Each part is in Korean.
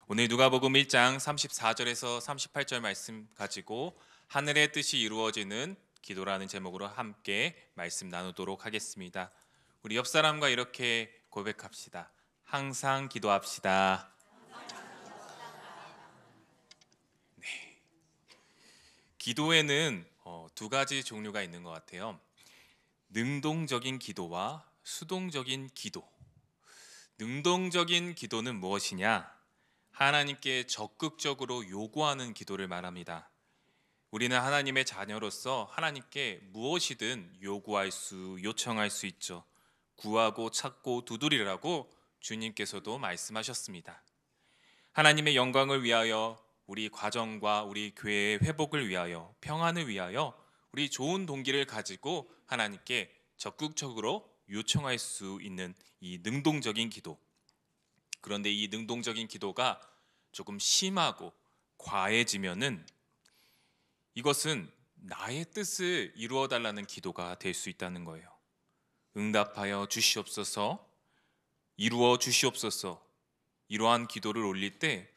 오늘 누가복음 1장 34절에서 38절 말씀 가지고 하늘의 뜻이 이루어지는 기도라는 제목으로 함께 말씀 나누도록 하겠습니다. 우리 옆 사람과 이렇게 고백합시다. 항상 기도합시다. 기도에는 두 가지 종류가 있는 것 같아요. 능동적인 기도와 수동적인 기도. 능동적인 기도는 무엇이냐? 하나님께 적극적으로 요구하는 기도를 말합니다. 우리는 하나님의 자녀로서 하나님께 무엇이든 요청할 수 있죠. 구하고 찾고 두드리라고 주님께서도 말씀하셨습니다. 하나님의 영광을 위하여, 우리 가정과 우리 교회의 회복을 위하여, 평안을 위하여 우리 좋은 동기를 가지고 하나님께 적극적으로 요청할 수 있는 이 능동적인 기도. 그런데 이 능동적인 기도가 조금 심하고 과해지면은 이것은 나의 뜻을 이루어 달라는 기도가 될 수 있다는 거예요. 응답하여 주시옵소서, 이루어 주시옵소서. 이러한 기도를 올릴 때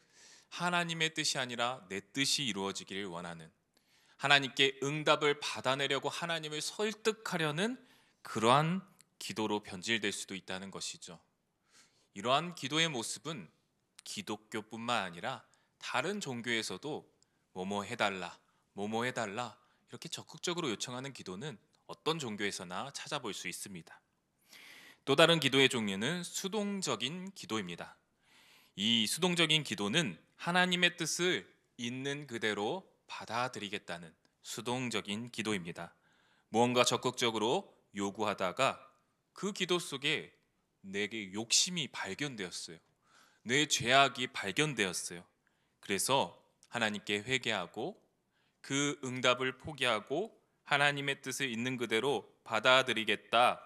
하나님의 뜻이 아니라 내 뜻이 이루어지기를 원하는, 하나님께 응답을 받아내려고 하나님을 설득하려는 그러한 기도로 변질될 수도 있다는 것이죠. 이러한 기도의 모습은 기독교뿐만 아니라 다른 종교에서도 뭐뭐 해달라, 뭐뭐 해달라 이렇게 적극적으로 요청하는 기도는 어떤 종교에서나 찾아볼 수 있습니다. 또 다른 기도의 종류는 수동적인 기도입니다. 이 수동적인 기도는 하나님의 뜻을 있는 그대로 받아들이겠다는 수동적인 기도입니다. 무언가 적극적으로 요구하다가 그 기도 속에 내게 욕심이 발견되었어요. 내 죄악이 발견되었어요. 그래서 하나님께 회개하고 그 응답을 포기하고 하나님의 뜻을 있는 그대로 받아들이겠다.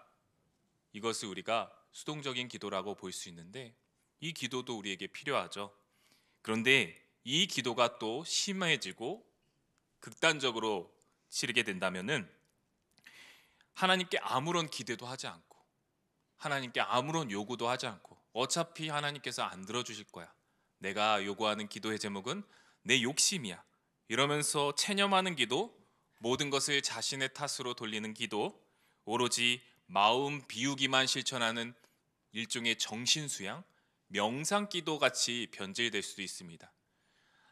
이것을 우리가 수동적인 기도라고 볼 수 있는데, 이 기도도 우리에게 필요하죠. 그런데 이 기도가 또 심해지고 극단적으로 치르게 된다면은 하나님께 아무런 기대도 하지 않고, 하나님께 아무런 요구도 하지 않고, 어차피 하나님께서 안 들어주실 거야, 내가 요구하는 기도의 제목은 내 욕심이야, 이러면서 체념하는 기도, 모든 것을 자신의 탓으로 돌리는 기도, 오로지 마음 비우기만 실천하는 일종의 정신수양, 명상기도 같이 변질될 수도 있습니다.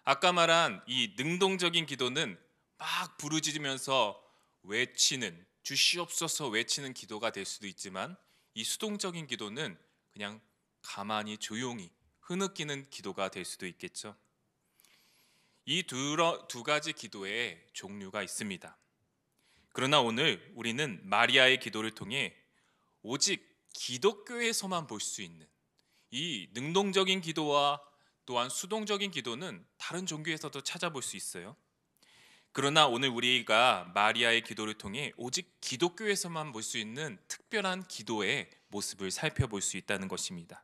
아까 말한 이 능동적인 기도는 막 부르짖으면서 외치는, 주시옵소서 외치는 기도가 될 수도 있지만, 이 수동적인 기도는 그냥 가만히 조용히 흐느끼는 기도가 될 수도 있겠죠. 이 두 가지 기도의 종류가 있습니다. 그러나 오늘 우리는 마리아의 기도를 통해 오직 기독교에서만 볼 수 있는 이 능동적인 기도와 또한 수동적인 기도는 다른 종교에서도 찾아볼 수 있어요. 그러나 오늘 우리가 마리아의 기도를 통해 오직 기독교에서만 볼 수 있는 특별한 기도의 모습을 살펴볼 수 있다는 것입니다.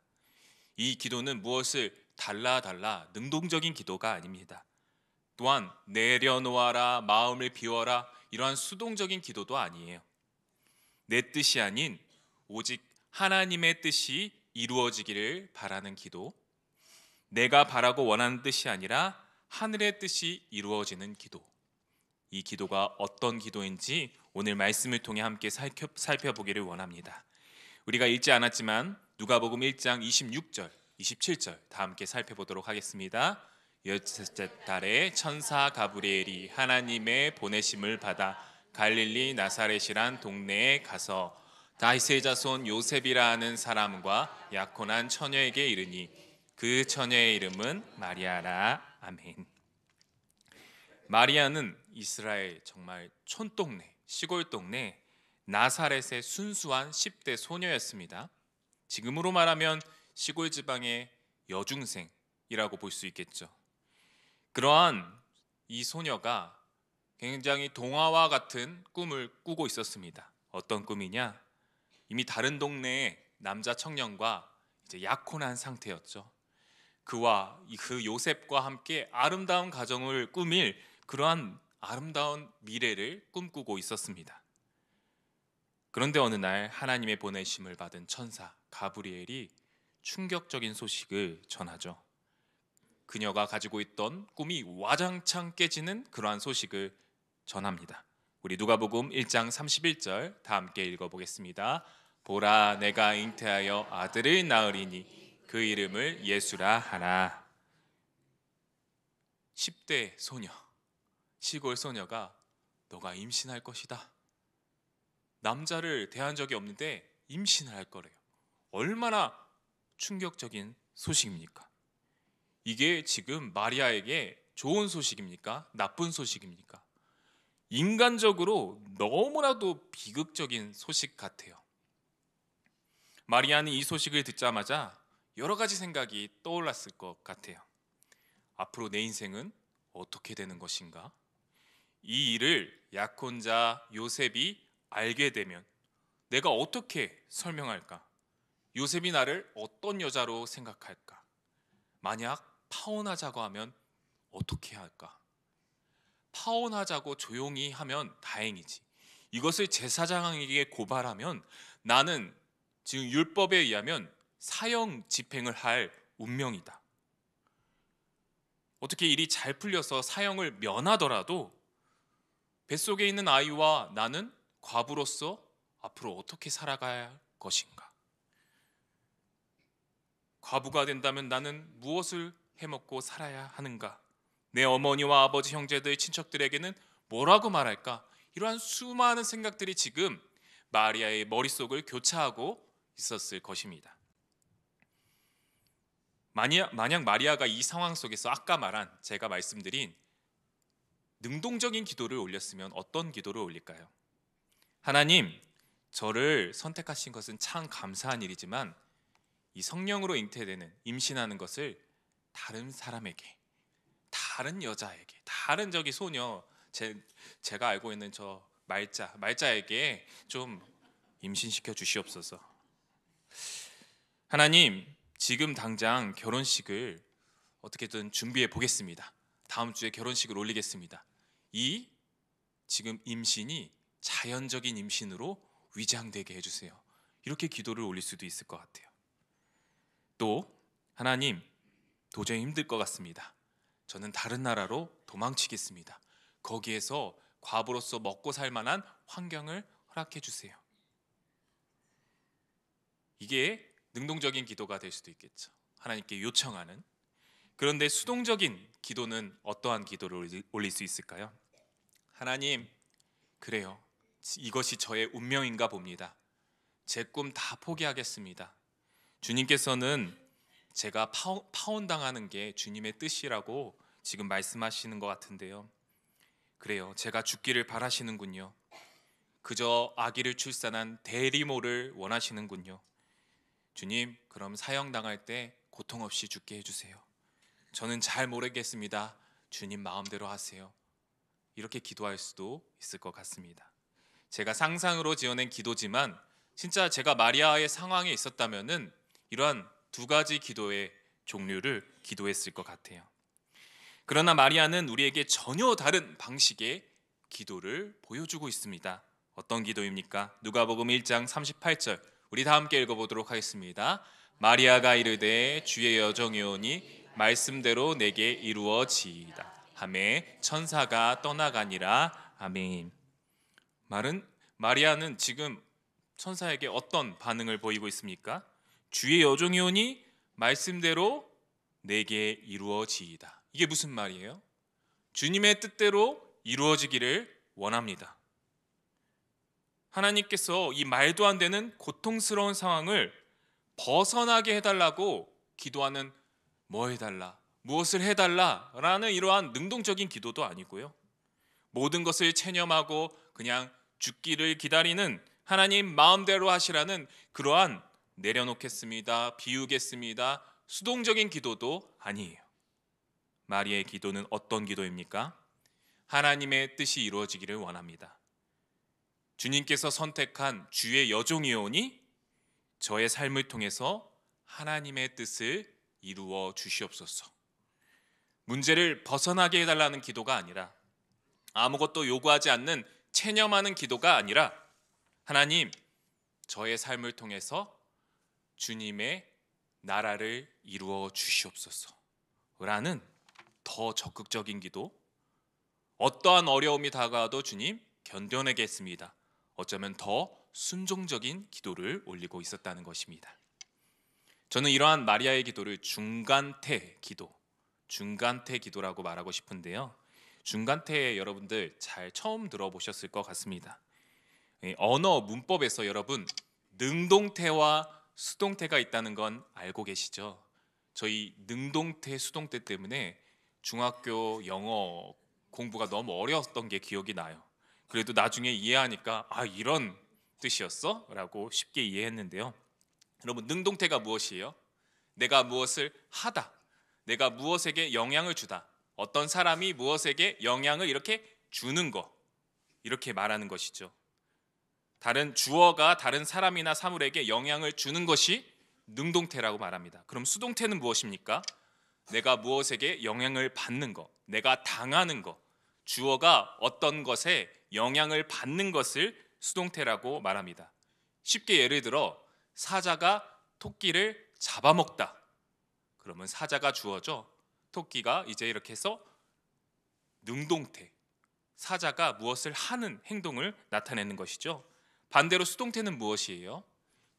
이 기도는 무엇을 달라 능동적인 기도가 아닙니다. 또한 내려놓아라, 마음을 비워라, 이러한 수동적인 기도도 아니에요. 내 뜻이 아닌 오직 하나님의 뜻이 이루어지기를 바라는 기도, 내가 바라고 원하는 뜻이 아니라 하늘의 뜻이 이루어지는 기도. 이 기도가 어떤 기도인지 오늘 말씀을 통해 함께 살펴보기를 원합니다. 우리가 읽지 않았지만 누가복음 1장 26절, 27절 다 함께 살펴보도록 하겠습니다. 열째 달에 천사 가브리엘이 하나님의 보내심을 받아 갈릴리 나사렛이란 동네에 가서 다윗의 자손 요셉이라 하는 사람과 약혼한 처녀에게 이르니 그 처녀의 이름은 마리아라. 아멘. 마리아는 이스라엘 정말 촌동네, 시골 동네 나사렛의 순수한 10대 소녀였습니다. 지금으로 말하면 시골 지방의 여중생이라고 볼 수 있겠죠. 그러한 이 소녀가 굉장히 동화와 같은 꿈을 꾸고 있었습니다. 어떤 꿈이냐? 이미 다른 동네의 남자 청년과 이제 약혼한 상태였죠. 그와 그 요셉과 함께 아름다운 가정을 꾸밀 그러한 아름다운 미래를 꿈꾸고 있었습니다. 그런데 어느 날 하나님의 보내심을 받은 천사 가브리엘이 충격적인 소식을 전하죠. 그녀가 가지고 있던 꿈이 와장창 깨지는 그러한 소식을 전합니다. 우리 누가복음 1장 31절 다 함께 읽어보겠습니다. 보라, 내가 잉태하여 아들을 낳으리니 그 이름을 예수라 하라. 10대 소녀, 시골 소녀가 너가 임신할 것이다. 남자를 대한 적이 없는데 임신을 할 거래요. 얼마나 충격적인 소식입니까? 이게 지금 마리아에게 좋은 소식입니까? 나쁜 소식입니까? 인간적으로 너무나도 비극적인 소식 같아요. 마리아는 이 소식을 듣자마자 여러 가지 생각이 떠올랐을 것 같아요. 앞으로 내 인생은 어떻게 되는 것인가? 이 일을 약혼자 요셉이 알게 되면 내가 어떻게 설명할까? 요셉이 나를 어떤 여자로 생각할까? 만약 파혼하자고 하면 어떻게 할까? 파혼하자고 조용히 하면 다행이지. 이것을 제사장에게 고발하면 나는 지금 율법에 의하면 사형 집행을 할 운명이다. 어떻게 일이 잘 풀려서 사형을 면하더라도 뱃속에 있는 아이와 나는 과부로서 앞으로 어떻게 살아가야 할 것인가? 과부가 된다면 나는 무엇을 해먹고 살아야 하는가? 내 어머니와 아버지, 형제들, 친척들에게는 뭐라고 말할까? 이러한 수많은 생각들이 지금 마리아의 머릿속을 교차하고 있었을 것입니다. 만약 마리아가 이 상황 속에서 아까 말한 제가 말씀드린 능동적인 기도를 올렸으면 어떤 기도를 올릴까요? 하나님, 저를 선택하신 것은 참 감사한 일이지만 이 성령으로 잉태되는 임신하는 것을 다른 사람에게, 다른 여자에게, 다른 저기 소녀, 제가 알고 있는 저 말자에게 좀 임신시켜 주시옵소서. 하나님, 지금 당장 결혼식을 어떻게든 준비해 보겠습니다. 다음 주에 결혼식을 올리겠습니다. 이 지금 임신이 자연적인 임신으로 위장되게 해주세요. 이렇게 기도를 올릴 수도 있을 것 같아요. 또 하나님, 도저히 힘들 것 같습니다. 저는 다른 나라로 도망치겠습니다. 거기에서 과부로서 먹고 살 만한 환경을 허락해 주세요. 이게 능동적인 기도가 될 수도 있겠죠. 하나님께 요청하는. 그런데 수동적인 기도는 어떠한 기도를 올릴 수 있을까요? 하나님, 그래요. 이것이 저의 운명인가 봅니다. 제 꿈 다 포기하겠습니다. 주님께서는 제가 파혼당하는 게 주님의 뜻이라고 지금 말씀하시는 것 같은데요. 그래요. 제가 죽기를 바라시는군요. 그저 아기를 출산한 대리모를 원하시는군요. 주님, 그럼 사형당할 때 고통 없이 죽게 해주세요. 저는 잘 모르겠습니다. 주님 마음대로 하세요. 이렇게 기도할 수도 있을 것 같습니다. 제가 상상으로 지어낸 기도지만 진짜 제가 마리아의 상황에 있었다면은 이러한 두 가지 기도의 종류를 기도했을 것 같아요. 그러나 마리아는 우리에게 전혀 다른 방식의 기도를 보여주고 있습니다. 어떤 기도입니까? 누가복음 1장 38절 우리 다 함께 읽어보도록 하겠습니다. 마리아가 이르되 주의 여정이오니 말씀대로 내게 이루어지이다 하매 천사가 떠나가니라. 아멘. 마리아는 지금 천사에게 어떤 반응을 보이고 있습니까? 주의 여종이오니 말씀대로 내게 이루어지이다. 이게 무슨 말이에요? 주님의 뜻대로 이루어지기를 원합니다. 하나님께서 이 말도 안 되는 고통스러운 상황을 벗어나게 해달라고 기도하는 뭐 해달라, 무엇을 해달라 라는 이러한 능동적인 기도도 아니고요. 모든 것을 체념하고 그냥 죽기를 기다리는 하나님 마음대로 하시라는 그러한 내려놓겠습니다, 비우겠습니다, 수동적인 기도도 아니에요. 마리아의 기도는 어떤 기도입니까? 하나님의 뜻이 이루어지기를 원합니다. 주님께서 선택한 주의 여종이오니 저의 삶을 통해서 하나님의 뜻을 이루어 주시옵소서. 문제를 벗어나게 해달라는 기도가 아니라, 아무것도 요구하지 않는 체념하는 기도가 아니라, 하나님, 저의 삶을 통해서 주님의 나라를 이루어 주시옵소서. 라는 더 적극적인 기도, 어떠한 어려움이 다가와도 주님 견뎌내겠습니다, 어쩌면 더 순종적인 기도를 올리고 있었다는 것입니다. 저는 이러한 마리아의 기도를 중간태 기도, 중간태 기도라고 말하고 싶은데요. 중간태 여러분들 잘 처음 들어보셨을 것 같습니다. 언어 문법에서 여러분 능동태와 수동태가 있다는 건 알고 계시죠? 저희 능동태, 수동태 때문에 중학교 영어 공부가 너무 어려웠던 게 기억이 나요. 그래도 나중에 이해하니까 아, 이런 뜻이었어? 라고 쉽게 이해했는데요. 여러분, 능동태가 무엇이에요? 내가 무엇을 하다, 내가 무엇에게 영향을 주다, 어떤 사람이 무엇에게 영향을 이렇게 주는 거, 이렇게 말하는 것이죠. 다른 주어가 다른 사람이나 사물에게 영향을 주는 것이 능동태라고 말합니다. 그럼 수동태는 무엇입니까? 내가 무엇에게 영향을 받는 것, 내가 당하는 것, 주어가 어떤 것에 영향을 받는 것을 수동태라고 말합니다. 쉽게 예를 들어 사자가 토끼를 잡아먹다. 그러면 사자가 주어죠. 토끼가 이제 이렇게 해서 능동태, 사자가 무엇을 하는 행동을 나타내는 것이죠. 반대로 수동태는 무엇이에요?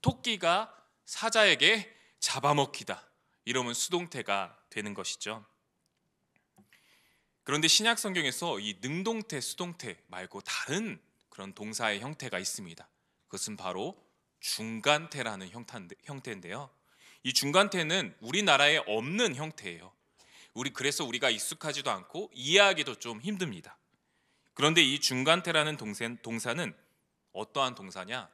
토끼가 사자에게 잡아먹히다. 이러면 수동태가 되는 것이죠. 그런데 신약 성경에서 이 능동태, 수동태 말고 다른 그런 동사의 형태가 있습니다. 그것은 바로 중간태라는 형태인데요. 이 중간태는 우리나라에 없는 형태예요. 그래서 우리가 익숙하지도 않고 이해하기도 좀 힘듭니다. 그런데 이 중간태라는 동사는 어떠한 동사냐?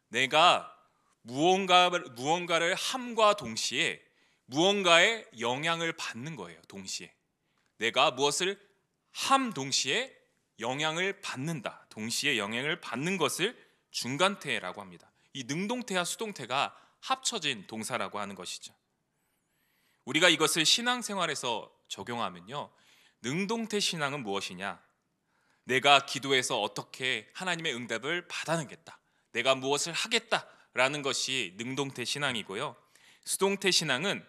내가 무언가를 함과 동시에 무언가에 영향을 받는 거예요. 동시에 내가 무엇을 함 동시에 영향을 받는다, 동시에 영향을 받는 것을 중간태라고 합니다. 이 능동태와 수동태가 합쳐진 동사라고 하는 것이죠. 우리가 이것을 신앙생활에서 적용하면요, 능동태 신앙은 무엇이냐? 내가 기도해서 어떻게 하나님의 응답을 받아내겠다, 내가 무엇을 하겠다라는 것이 능동태 신앙이고요. 수동태 신앙은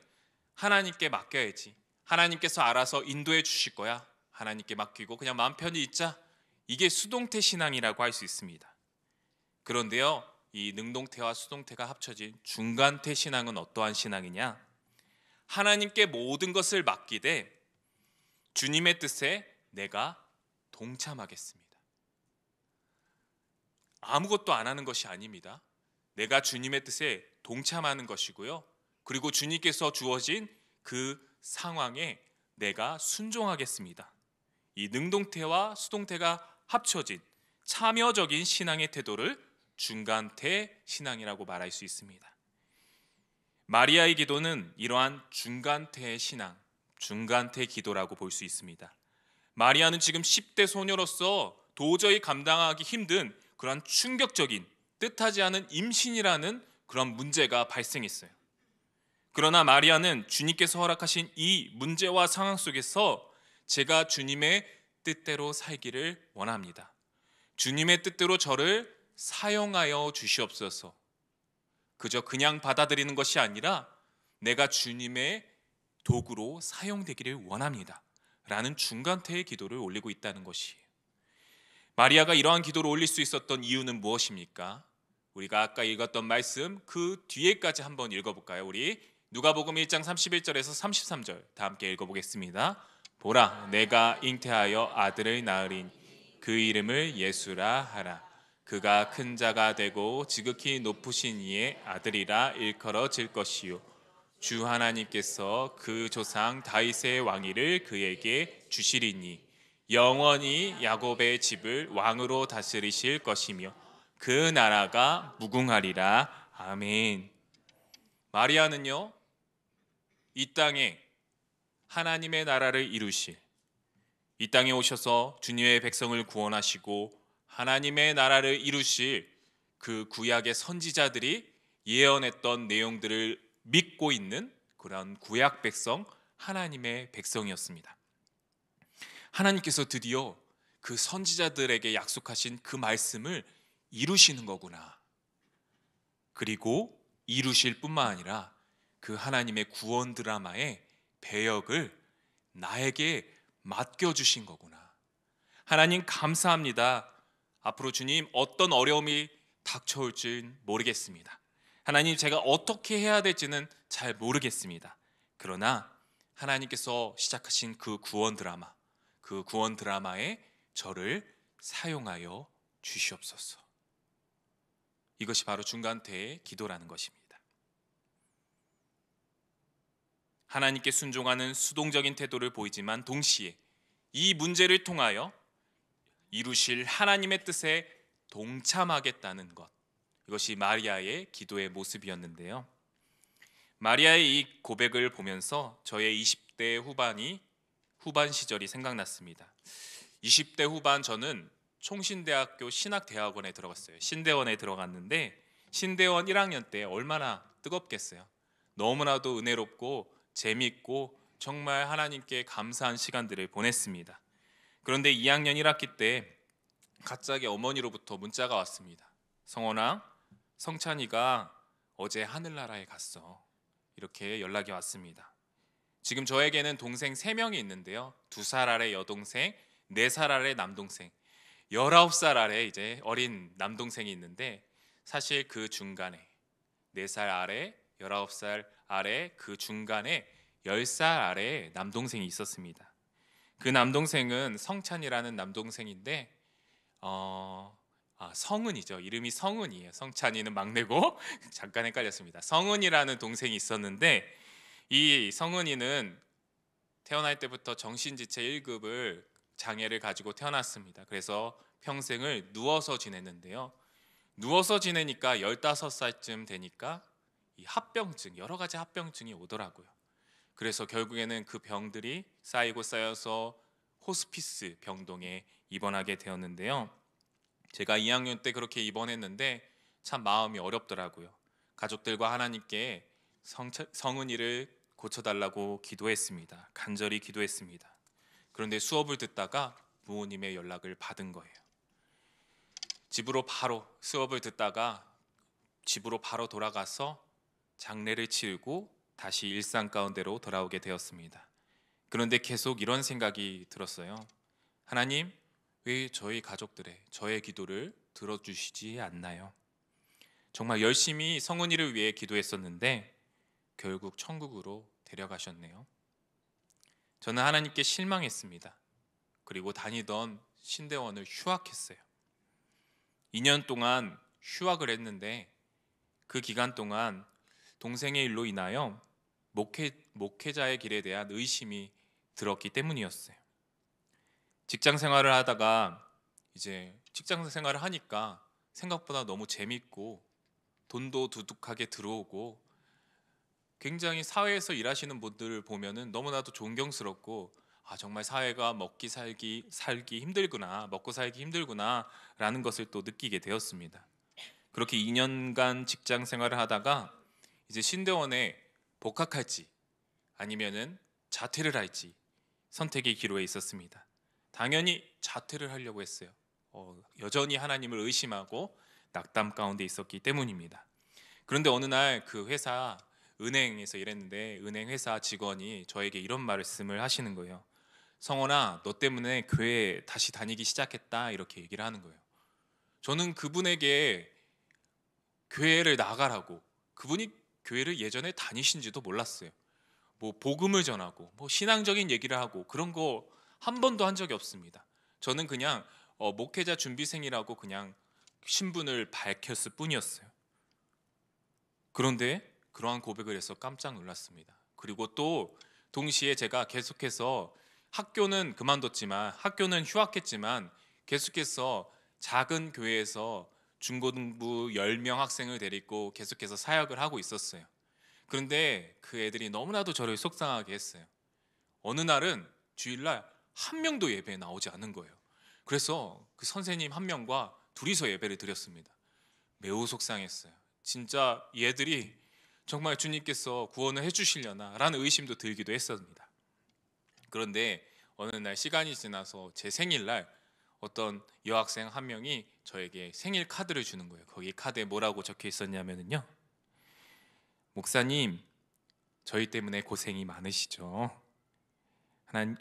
하나님께 맡겨야지, 하나님께서 알아서 인도해 주실 거야, 하나님께 맡기고 그냥 마음 편히 있자, 이게 수동태 신앙이라고 할 수 있습니다. 그런데요, 이 능동태와 수동태가 합쳐진 중간태 신앙은 어떠한 신앙이냐? 하나님께 모든 것을 맡기되 주님의 뜻에 내가 동참하겠습니다. 아무것도 안 하는 것이 아닙니다. 내가 주님의 뜻에 동참하는 것이고요. 그리고 주님께서 주어진 그 상황에 내가 순종하겠습니다. 이 능동태와 수동태가 합쳐진 참여적인 신앙의 태도를 중간태 신앙이라고 말할 수 있습니다. 마리아의 기도는 이러한 중간태의 신앙, 중간태 기도라고 볼 수 있습니다. 마리아는 지금 10대 소녀로서 도저히 감당하기 힘든 그런 충격적인, 뜻하지 않은 임신이라는 그런 문제가 발생했어요. 그러나 마리아는 주님께서 허락하신 이 문제와 상황 속에서 제가 주님의 뜻대로 살기를 원합니다, 주님의 뜻대로 저를 사용하여 주시옵소서, 그저 그냥 받아들이는 것이 아니라 내가 주님의 도구로 사용되기를 원합니다 라는 중간태의 기도를 올리고 있다는 것이에요. 마리아가 이러한 기도를 올릴 수 있었던 이유는 무엇입니까? 우리가 아까 읽었던 말씀 그 뒤에까지 한번 읽어볼까요? 우리 누가복음 1장 31절에서 33절 다 함께 읽어보겠습니다. 보라, 내가 잉태하여 아들을 낳으리니 그 이름을 예수라 하라. 그가 큰 자가 되고 지극히 높으신 이의 아들이라 일컬어질 것이요, 주 하나님께서 그 조상 다윗의 왕위를 그에게 주시리니 영원히 야곱의 집을 왕으로 다스리실 것이며 그 나라가 무궁하리라. 아멘. 마리아는요, 이 땅에 하나님의 나라를 이루실, 이 땅에 오셔서 주님의 백성을 구원하시고 하나님의 나라를 이루실 그 구약의 선지자들이 예언했던 내용들을 믿고 있는 그런 구약 백성, 하나님의 백성이었습니다. 하나님께서 드디어 그 선지자들에게 약속하신 그 말씀을 이루시는 거구나. 그리고 이루실 뿐만 아니라 그 하나님의 구원 드라마의 배역을 나에게 맡겨주신 거구나. 하나님 감사합니다. 앞으로 주님 어떤 어려움이 닥쳐올지 모르겠습니다. 하나님 제가 어떻게 해야 될지는 잘 모르겠습니다. 그러나 하나님께서 시작하신 그 구원 드라마, 그 구원 드라마에 저를 사용하여 주시옵소서. 이것이 바로 중간태의 기도라는 것입니다. 하나님께 순종하는 수동적인 태도를 보이지만 동시에 이 문제를 통하여 이루실 하나님의 뜻에 동참하겠다는 것, 이것이 마리아의 기도의 모습이었는데요. 마리아의 이 고백을 보면서 저의 20대 후반 시절이 생각났습니다. 20대 후반 저는 총신대학교 신학대학원에 들어갔어요. 신대원에 들어갔는데 신대원 1학년 때 얼마나 뜨겁겠어요. 너무나도 은혜롭고 재밌고 정말 하나님께 감사한 시간들을 보냈습니다. 그런데 2학년 1학기 때 갑자기 어머니로부터 문자가 왔습니다. 성원아, 성찬이가 어제 하늘나라에 갔어. 이렇게 연락이 왔습니다. 지금 저에게는 동생 3명이 있는데요. 2살 아래 여동생, 4살 아래 남동생, 19살 아래 이제 어린 남동생이 있는데 사실 그 중간에 4살 아래, 19살 아래 그 중간에 10살 아래 남동생이 있었습니다. 그 남동생은 성찬이라는 남동생인데 성은이죠. 이름이 성은이에요. 성찬이는 막내고 잠깐 헷갈렸습니다. 성은이라는 동생이 있었는데 이 성은이는 태어날 때부터 정신지체 1급을 장애를 가지고 태어났습니다. 그래서 평생을 누워서 지냈는데요. 누워서 지내니까 15살쯤 되니까 이 합병증, 여러 가지 합병증이 오더라고요. 그래서 결국에는 그 병들이 쌓이고 쌓여서 호스피스 병동에 입원하게 되었는데요. 제가 2학년 때 그렇게 입원했는데 참 마음이 어렵더라고요. 가족들과 하나님께 성은이를 고쳐달라고 기도했습니다. 간절히 기도했습니다. 그런데 수업을 듣다가 부모님의 연락을 받은 거예요. 수업을 듣다가 집으로 바로 돌아가서 장례를 치르고 다시 일상 가운데로 돌아오게 되었습니다. 그런데 계속 이런 생각이 들었어요. 하나님, 왜 저희 저의 기도를 들어주시지 않나요? 정말 열심히 성은이를 위해 기도했었는데 결국 천국으로 데려가셨네요. 저는 하나님께 실망했습니다. 그리고 다니던 신대원을 휴학했어요. 2년 동안 휴학을 했는데 그 기간 동안 동생의 일로 인하여 목회자의 길에 대한 의심이 들었기 때문이었어요. 직장 생활을 하다가 이제 직장 생활을 하니까 생각보다 너무 재밌고 돈도 두둑하게 들어오고 굉장히 사회에서 일하시는 분들을 보면은 너무나도 존경스럽고 정말 사회가 살기 힘들구나, 먹고 살기 힘들구나라는 것을 또 느끼게 되었습니다. 그렇게 2년간 직장 생활을 하다가 이제 신대원에 복학할지 아니면은 자퇴를 할지 선택의 기로에 있었습니다. 당연히 자퇴를 하려고 했어요. 여전히 하나님을 의심하고 낙담 가운데 있었기 때문입니다. 그런데 어느 날 그 회사 은행에서 일했는데 은행 회사 직원이 저에게 이런 말씀을 하시는 거예요. 성원아, 너 때문에 교회 다시 다니기 시작했다, 이렇게 얘기를 하는 거예요. 저는 그분에게 교회를 나가라고, 그분이 교회를 예전에 다니신지도 몰랐어요. 복음을 전하고 신앙적인 얘기를 하고 그런 거 한 번도 한 적이 없습니다. 저는 그냥 목회자 준비생이라고 그냥 신분을 밝혔을 뿐이었어요. 그런데 그러한 고백을 해서 깜짝 놀랐습니다. 그리고 또 동시에 제가 계속해서 학교는 휴학했지만 계속해서 작은 교회에서 중고등부 10명 학생을 데리고 계속해서 사역을 하고 있었어요. 그런데 그 애들이 너무나도 저를 속상하게 했어요. 어느 날은 주일날 한 명도 예배에 나오지 않은 거예요. 그래서 그 선생님 한 명과 둘이서 예배를 드렸습니다. 매우 속상했어요. 진짜 얘들이 정말 주님께서 구원을 해주시려나 라는 의심도 들기도 했습니다. 그런데 어느 날 시간이 지나서 제 생일날 어떤 여학생 한 명이 저에게 생일 카드를 주는 거예요. 거기 카드에 뭐라고 적혀 있었냐면요, 목사님, 저희 때문에 고생이 많으시죠. 하나님,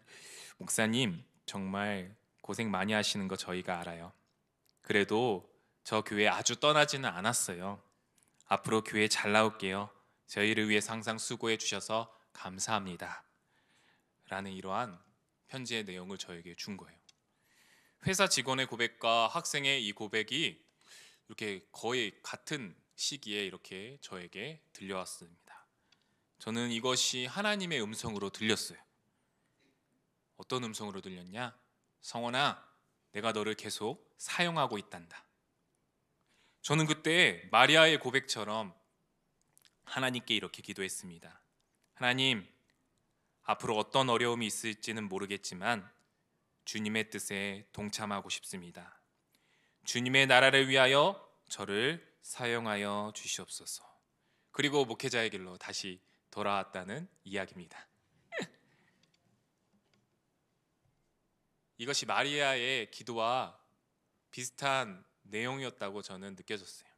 목사님 정말 고생 많이 하시는 거 저희가 알아요. 그래도 저 교회 아주 떠나지는 않았어요. 앞으로 교회 잘 나올게요. 저희를 위해서 항상 수고해 주셔서 감사합니다. 라는 이러한 편지의 내용을 저에게 준 거예요. 회사 직원의 고백과 학생의 이 고백이 이렇게 거의 같은 시기에 이렇게 저에게 들려왔습니다. 저는 이것이 하나님의 음성으로 들렸어요. 어떤 음성으로 들렸냐? 성원아, 내가 너를 계속 사용하고 있단다. 저는 그때 마리아의 고백처럼 하나님께 이렇게 기도했습니다. 하나님, 앞으로 어떤 어려움이 있을지는 모르겠지만 주님의 뜻에 동참하고 싶습니다. 주님의 나라를 위하여 저를 사용하여 주시옵소서. 그리고 목회자의 길로 다시 돌아왔다는 이야기입니다. 이것이 마리아의 기도와 비슷한 내용이었다고 저는 느껴졌어요.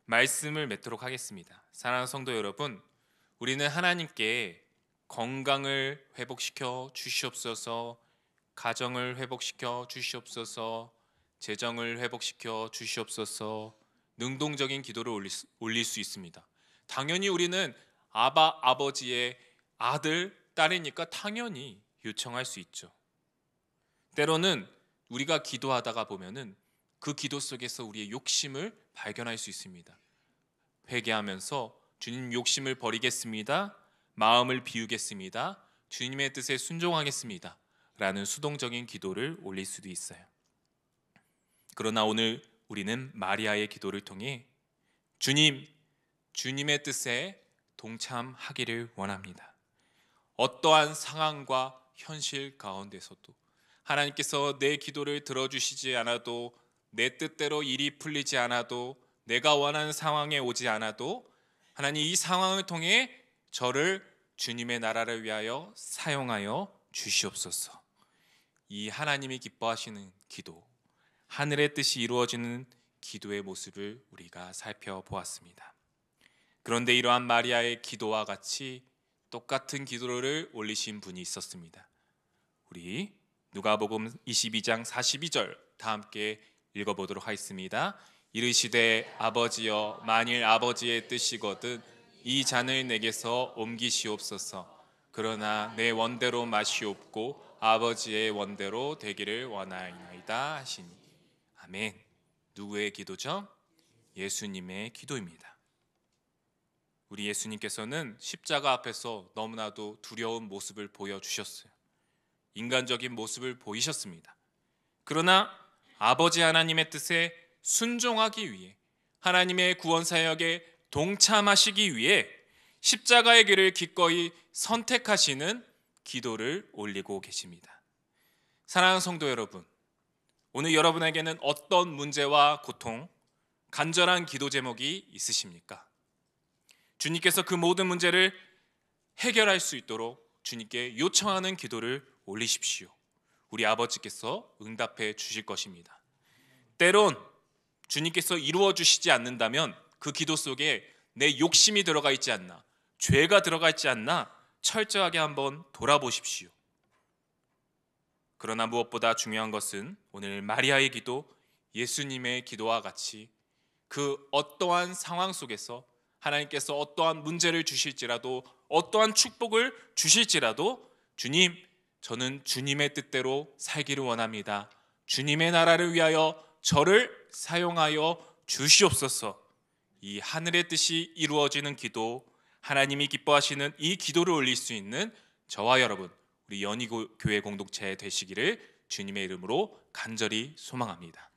말씀을 맺도록 하겠습니다. 사랑하는 성도 여러분, 우리는 하나님께 건강을 회복시켜 주시옵소서, 가정을 회복시켜 주시옵소서, 재정을 회복시켜 주시옵소서, 능동적인 기도를 올릴 수 있습니다. 당연히 우리는 아버지의 아들, 딸이니까 당연히 요청할 수 있죠. 때로는 우리가 기도하다가 보면은 그 기도 속에서 우리의 욕심을 발견할 수 있습니다. 회개하면서 주님 욕심을 버리겠습니다. 마음을 비우겠습니다. 주님의 뜻에 순종하겠습니다. 라는 수동적인 기도를 올릴 수도 있어요. 그러나 오늘 우리는 마리아의 기도를 통해 주님의 뜻에 동참하기를 원합니다. 어떠한 상황과 현실 가운데서도 하나님께서 내 기도를 들어주시지 않아도, 내 뜻대로 일이 풀리지 않아도, 내가 원하는 상황에 오지 않아도 하나님 이 상황을 통해 저를 주님의 나라를 위하여 사용하여 주시옵소서. 이 하나님이 기뻐하시는 기도, 하늘의 뜻이 이루어지는 기도의 모습을 우리가 살펴보았습니다. 그런데 이러한 마리아의 기도와 같이 똑같은 기도를 올리신 분이 있었습니다. 우리 누가복음 22장 42절 다 함께 읽어보도록 하겠습니다. 이르시되 아버지여, 만일 아버지의 뜻이거든 이 잔을 내게서 옮기시옵소서. 그러나 내 원대로 마시옵고 아버지의 원대로 되기를 원하나이다 하시니. 아멘. 누구의 기도죠? 예수님의 기도입니다. 우리 예수님께서는 십자가 앞에서 너무나도 두려운 모습을 보여주셨어요. 인간적인 모습을 보이셨습니다. 그러나 아버지 하나님의 뜻에 순종하기 위해, 하나님의 구원 사역에 동참하시기 위해 십자가의 길을 기꺼이 선택하시는 기도를 올리고 계십니다. 사랑하는 성도 여러분, 오늘 여러분에게는 어떤 문제와 고통, 간절한 기도 제목이 있으십니까? 주님께서 그 모든 문제를 해결할 수 있도록 주님께 요청하는 기도를 올리십시오. 우리 아버지께서 응답해 주실 것입니다. 때론 주님께서 이루어 주시지 않는다면 그 기도 속에 내 욕심이 들어가 있지 않나, 죄가 들어가 있지 않나 철저하게 한번 돌아보십시오. 그러나 무엇보다 중요한 것은 오늘 마리아의 기도, 예수님의 기도와 같이 그 어떠한 상황 속에서 하나님께서 어떠한 문제를 주실지라도, 어떠한 축복을 주실지라도 주님, 저는 주님의 뜻대로 살기를 원합니다. 주님의 나라를 위하여 저를 사용하여 주시옵소서. 이 하늘의 뜻이 이루어지는 기도, 하나님이 기뻐하시는 이 기도를 올릴 수 있는 저와 여러분, 우리 연희교회 공동체 되시기를 주님의 이름으로 간절히 소망합니다.